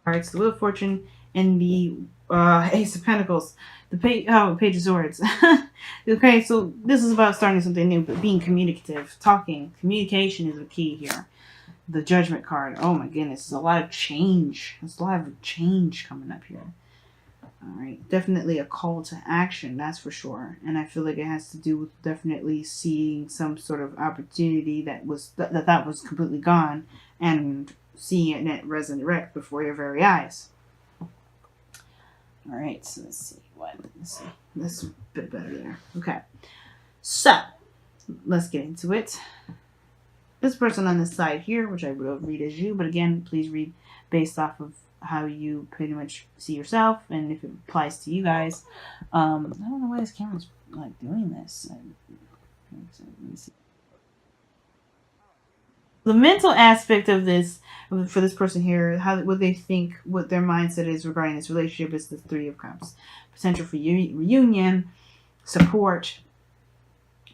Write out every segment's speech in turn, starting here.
cards, the Wheel of Fortune, and the Ace of Pentacles. The Page of Swords. Okay, so this is about starting something new, but being communicative, talking. Communication is the key here. The Judgment card. Oh my goodness, there's a lot of change. There's a lot of change coming up here. All right, definitely a call to action, that's for sure. And I feel like it has to do with definitely seeing some sort of opportunity that was completely gone, and seeing it resurrect before your very eyes. All right, so let's see. This is a bit better there. Okay, so let's get into it. This person on this side here, which I will read as you, but again, please read based off of how you pretty much see yourself and if it applies to you guys. I don't know why this camera's like doing this. Let me see. The mental aspect of this for this person here, what they think, what their mindset is regarding this relationship, is the Three of Cups. Potential for reunion, support,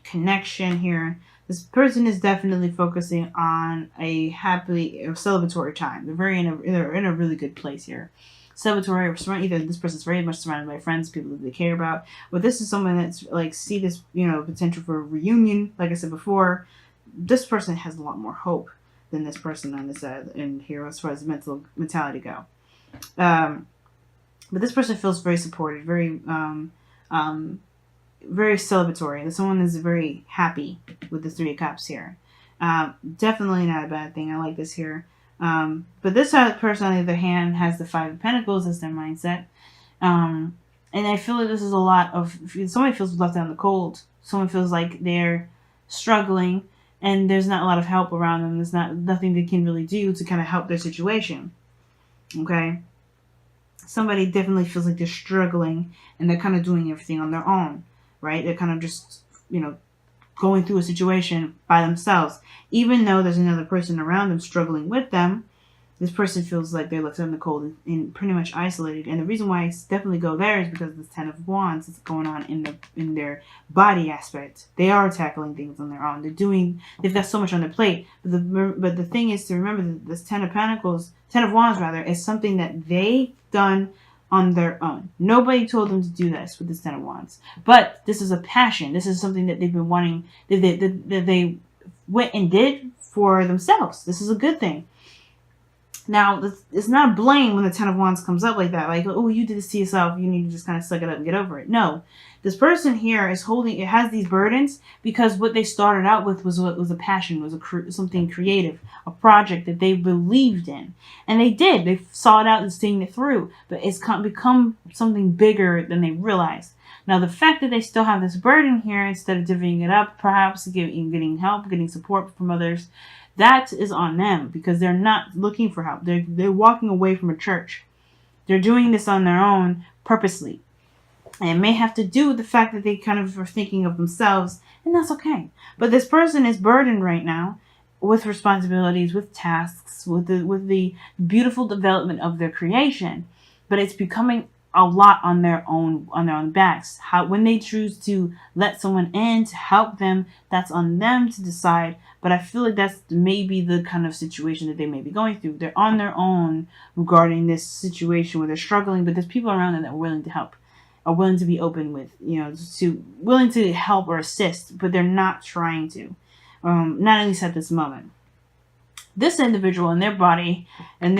connection here. This person is definitely focusing on a happily celebratory time. They're in a really good place here. Celebratory, either this person's very much surrounded by friends, people that they care about, but this is someone that's like see this, potential for reunion. Like I said before, this person has a lot more hope than this person on this side and here as far as mentality go. But this person feels very supported, very celebratory. And someone is very happy with the Three of Cups here. Definitely not a bad thing. I like this here. But this person, on the other hand, has the Five of Pentacles as their mindset. And I feel like this is a lot of, somebody feels left out in the cold. Someone feels like they're struggling and there's not a lot of help around them. There's nothing they can really do to kind of help their situation. Okay? Somebody definitely feels like they're struggling and they're kind of doing everything on their own. Right? They're kind of just, going through a situation by themselves. Even though there's another person around them struggling with them, this person feels like they're left out in the cold and pretty much isolated. And the reason why I definitely go there is because the Ten of Wands is going on in their body aspect. They are tackling things on their own. They've got so much on their plate. But the thing is to remember that this Ten of Wands is something that they've done on their own. Nobody told them to do this with this Ten of Wands. But this is a passion. This is something that they've been wanting, that they went and did for themselves. This is a good thing. Now, it's not blame when the Ten of Wands comes up like that. Like, oh, you did this to yourself. You need to just kind of suck it up and get over it. No. This person here has these burdens because what they started out with was a passion, was something creative, a project that they believed in. And they did. They saw it out and seen it through. But it's become something bigger than they realized. Now, the fact that they still have this burden here, instead of divvying it up, perhaps getting help, getting support from others, that is on them because they're not looking for help. They're walking away from a church. They're doing this on their own purposely. And it may have to do with the fact that they kind of are thinking of themselves, and that's okay. But this person is burdened right now with responsibilities, with tasks, with the beautiful development of their creation. But it's becoming a lot on their own backs. When they choose to let someone in to help them, that's on them to decide. But I feel like that's maybe the kind of situation that they may be going through. They're on their own regarding this situation where they're struggling, but there's people around them that are willing to help, are willing to be open with, willing to help or assist, but they're not trying to, not at least at this moment. This individual in their body and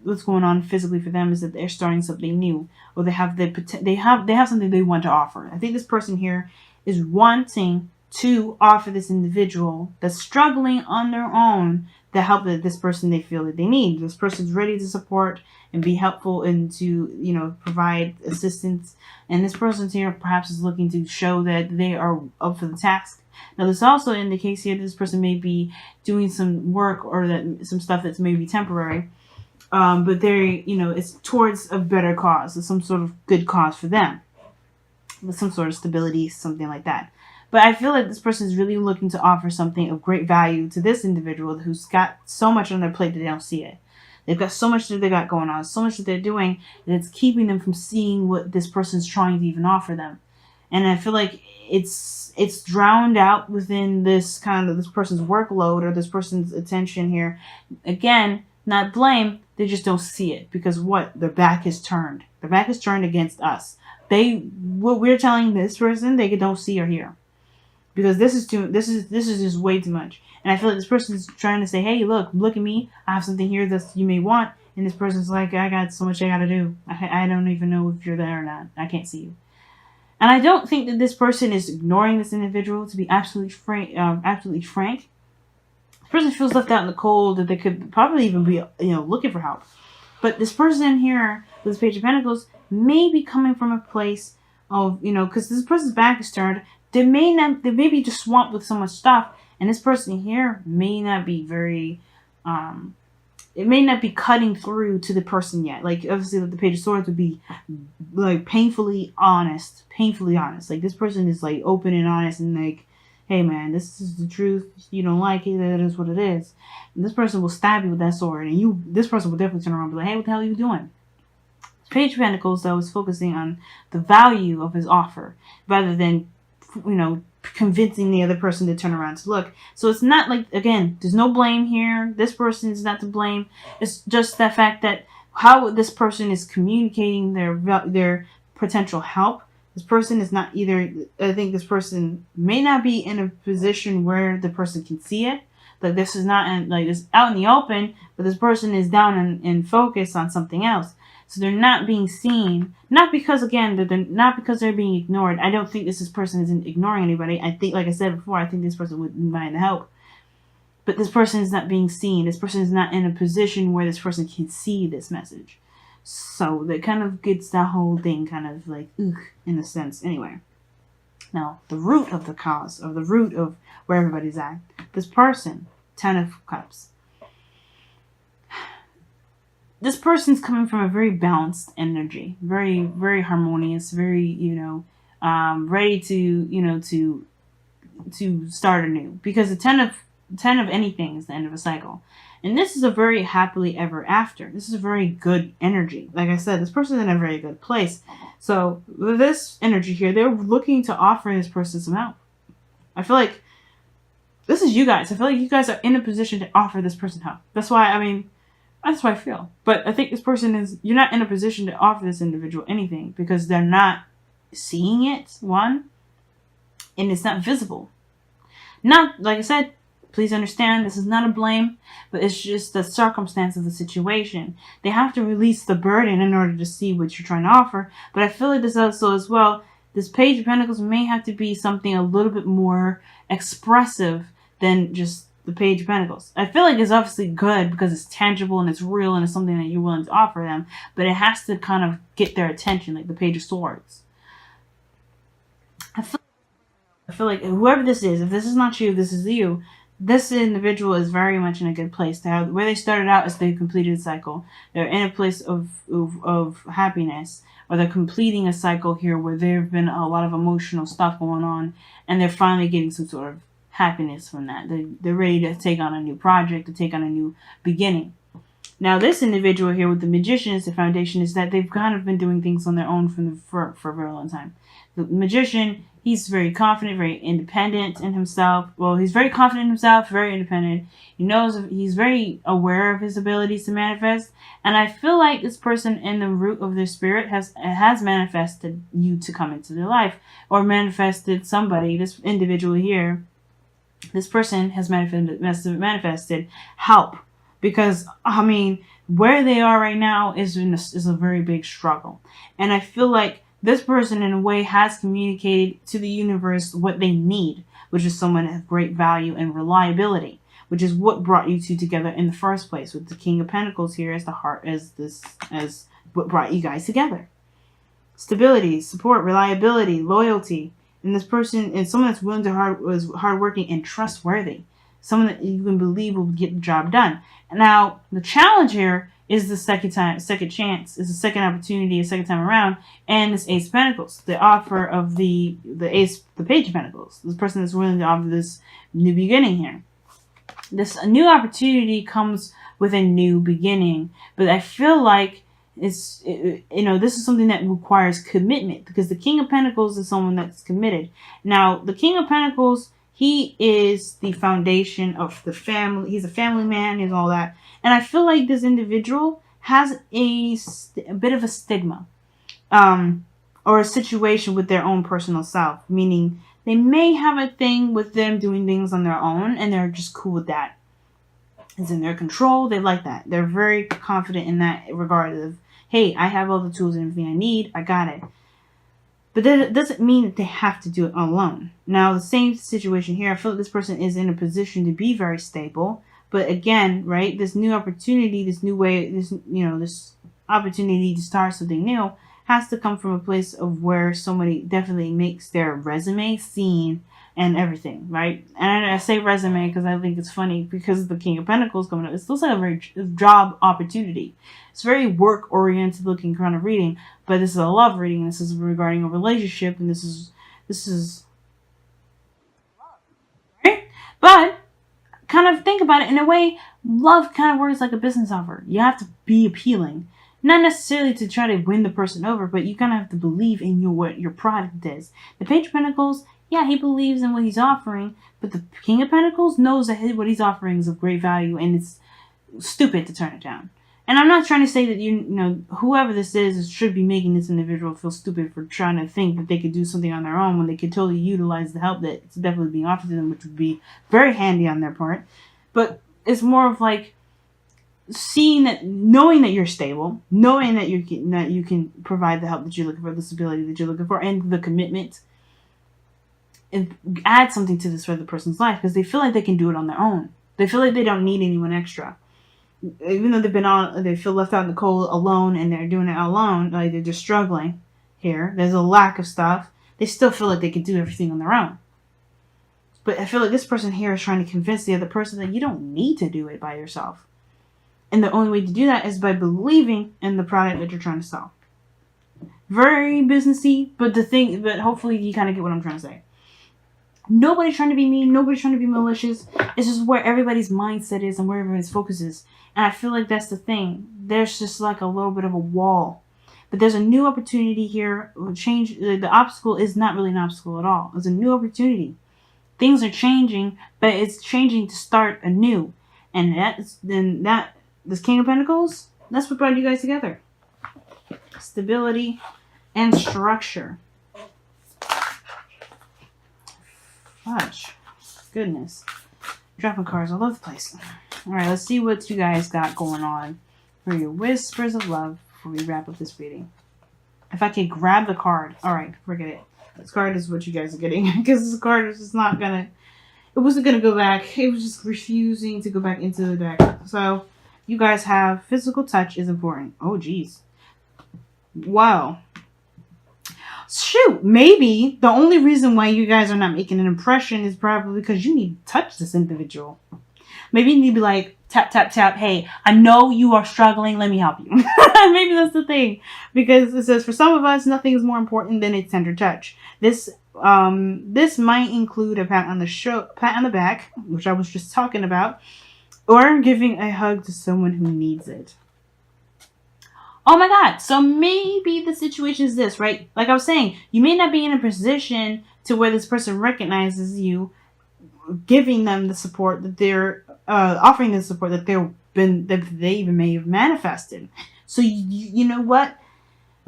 what's going on physically for them is that they're starting something new, or they have something they want to offer. I think this person here is wanting to offer this individual that's struggling on their own the help that this person they feel that they need. This person's ready to support and be helpful and to provide assistance. And this person here perhaps is looking to show that they are up for the task. Now, this also indicates here that this person may be doing some work or some stuff that's maybe temporary, but they're, it's towards a better cause, or some sort of good cause for them, with some sort of stability, something like that. But I feel like this person is really looking to offer something of great value to this individual who's got so much on their plate that they don't see it. They've got so much that they got going on, so much that they're doing, that it's keeping them from seeing what this person's trying to even offer them. And I feel like it's drowned out within this person's workload or this person's attention here. Again, not blame. They just don't see it because what? Their back is turned. Their back is turned against us. What we're telling this person, they don't see or hear because this is just way too much. And I feel like this person is trying to say, hey, look at me. I have something here that you may want. And this person's like, I got so much I got to do. I don't even know if you're there or not. I can't see you. And I don't think that this person is ignoring this individual. To be absolutely frank, this person feels left out in the cold. That they could probably even be, looking for help. But this person here, this Page of Pentacles, may be coming from a place of, because this person's back is turned. They may be just swamped with so much stuff, and this person here may not be very, it may not be cutting through to the person yet. Like, obviously, the Page of Swords would be, like, painfully honest. Like, this person is, like, open and honest and, like, hey, man, this is the truth. You don't like it. That is what it is. And this person will stab you with that sword. And this person will definitely turn around and be like, hey, what the hell are you doing? Page of Pentacles, though, is focusing on the value of his offer rather than, convincing the other person to turn around to look. So it's not like, again, there's no blame here. This person is not to blame. It's just the fact that how this person is communicating their potential help. This person is not either, I think this person may not be in a position where the person can see it. Like, this is not it's out in the open, but this person is down and focused on something else. So they're not being seen, not because they're being ignored. I don't think this person isn't ignoring anybody. I think, like I said before, I think this person would mind the help. But this person is not being seen. This person is not in a position where this person can see this message. So that kind of gets that whole thing kind of like, in a sense. Anyway. Now, the root of the cause, or the root of where everybody's at. This person, 10 of Cups. This person's coming from a very balanced energy. Very, very harmonious. Very, ready to start anew. Because the 10 of anything is the end of a cycle. And this is a very happily ever after. This is a very good energy. Like I said, this person is in a very good place. So with this energy here, they're looking to offer this person some help. I feel like this is you guys. I feel like you guys are in a position to offer this person help. That's why I feel. But I think this person you're not in a position to offer this individual anything because they're not seeing it, one, and it's not visible. Not, like I said, please understand, this is not a blame, but it's just the circumstance of the situation. They have to release the burden in order to see what you're trying to offer. But I feel like this also as well, this Page of Pentacles may have to be something a little bit more expressive than just the Page of Pentacles. I feel like it's obviously good because it's tangible and it's real and it's something that you're willing to offer them, but it has to kind of get their attention, like the Page of Swords. I feel like whoever this is, if this is not you, this is you. This individual is very much in a good place. Where they started out is they completed a cycle. They're in a place of happiness, or they're completing a cycle here where there have been a lot of emotional stuff going on, and they're finally getting some sort of happiness from that. They're ready to take on a new project, to take on a new beginning. Now, this individual here with the Magician as the foundation is that they've kind of been doing things on their own for a very long time. The Magician, he's very confident, very independent in himself. Well, he's very confident in himself, very independent. He's very aware of his abilities to manifest. And I feel like this person in the root of their spirit has manifested you to come into their life, or manifested somebody, this individual here. This person has manifested help. Because, where they are right now is a very big struggle. And I feel like this person, in a way, has communicated to the universe what they need, which is someone of great value and reliability, which is what brought you two together in the first place, with the King of Pentacles here as the heart, as what brought you guys together. Stability, support, reliability, loyalty. And this person is someone that's willing to was hardworking and trustworthy. Someone that you can believe will get the job done. Now, the challenge here is the second chance, is the second opportunity, a second time around, and this Ace of Pentacles, the offer of the Page of Pentacles. This person is willing to offer this new beginning here. This new opportunity comes with a new beginning, but I feel like this is something that requires commitment, because the King of Pentacles is someone that's committed. Now, the King of Pentacles, He is the foundation of the family. He's a family man. He's all that. And I feel like this individual has a bit of a stigma, or a situation with their own personal self, meaning they may have a thing with them doing things on their own, and they're just cool with that. It's in their control. They like that. They're very confident in that regard of, hey, I have all the tools and everything I need. I got it. But that doesn't mean that they have to do it alone. Now, the same situation here. I feel like this person is in a position to be very stable. But again, right, this new opportunity, this new way, this opportunity to start something new has to come from a place of where somebody definitely makes their resume seen and everything, right? And I say resume because I think it's funny because the King of Pentacles coming up. It looks like a very job opportunity. It's very work-oriented looking kind of reading, but this is a love reading. This is regarding a relationship, and this is right. But kind of think about it in a way. Love kind of works like a business offer. You have to be appealing. Not necessarily to try to win the person over, but you kind of have to believe in what your product is. The Page of Pentacles, yeah, he believes in what he's offering, but the King of Pentacles knows that what he's offering is of great value, and it's stupid to turn it down. And I'm not trying to say that, whoever this is should be making this individual feel stupid for trying to think that they could do something on their own when they could totally utilize the help that's definitely being offered to them, which would be very handy on their part. But it's more of like, knowing that you're stable, knowing that you can provide the help that you're looking for, the stability that you're looking for, and the commitment, and add something to this other person's life because they feel like they can do it on their own. They feel like they don't need anyone extra, even though they feel left out in the cold, alone, and they're doing it alone. Like they're just struggling here. There's a lack of stuff. They still feel like they can do everything on their own. But I feel like this person here is trying to convince the other person that you don't need to do it by yourself. And the only way to do that is by believing in the product that you're trying to sell. Very businessy, but hopefully you kind of get what I'm trying to say. Nobody's trying to be mean. Nobody's trying to be malicious. It's just where everybody's mindset is and where everybody's focus is. And I feel like that's the thing. There's just like a little bit of a wall. But there's a new opportunity here. Change. The obstacle is not really an obstacle at all. It's a new opportunity. Things are changing, but it's changing to start anew. And this King of Pentacles, that's what brought you guys together. Stability and structure. Fudge. Goodness. Dropping cards all over the place. Alright, let's see what you guys got going on for your whispers of love before we wrap up this reading. If I can grab the card. Alright, forget it. This card is what you guys are getting. Because this card is just not gonna... It wasn't gonna go back. It was just refusing to go back into the deck. So... You guys have physical touch is important. Oh, geez. Wow. Shoot. Maybe the only reason why you guys are not making an impression is probably because you need to touch this individual. Maybe you need to be like, tap, tap, tap. Hey, I know you are struggling. Let me help you. Maybe that's the thing. Because it says, for some of us, nothing is more important than a tender touch. This might include a pat on the back, which I was just talking about. Or giving a hug to someone who needs it. Oh my God. So maybe the situation is this, right? Like I was saying, you may not be in a position to where this person recognizes you, giving them the support that they're offering the support that they even may have manifested. So you know what?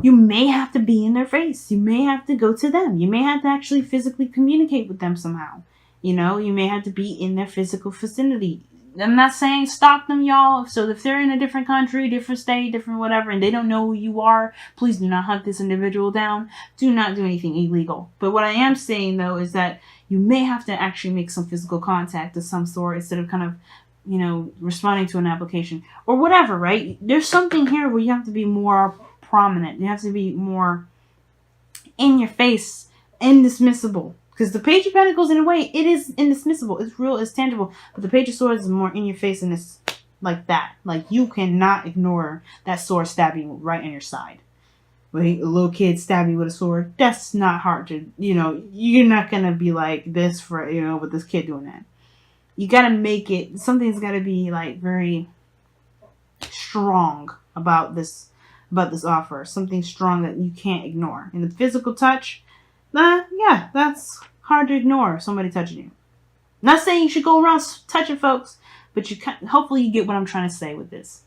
You may have to be in their face. You may have to go to them. You may have to actually physically communicate with them somehow. You may have to be in their physical vicinity. I'm not saying stalk them, y'all. So if they're in a different country, different state, different whatever, and they don't know who you are, please do not hunt this individual down. Do not do anything illegal. But what I am saying, though, is that you may have to actually make some physical contact of some sort instead of kind of, responding to an application or whatever, right? There's something here where you have to be more prominent. You have to be more in your face, indismissible. Because the Page of Pentacles, in a way, it is indismissible. It's real, it's tangible. But the Page of Swords is more in your face and it's like that. Like, you cannot ignore that sword stabbing right on your side. When a little kid stab you with a sword, that's not hard to, you're not going to be like this for, with this kid doing that. You got to make it, something's got to be like very strong about this offer. Something strong that you can't ignore. And the physical touch, yeah, that's hard to ignore somebody touching you. Not saying you should go around touching folks, but hopefully you get what I'm trying to say with this.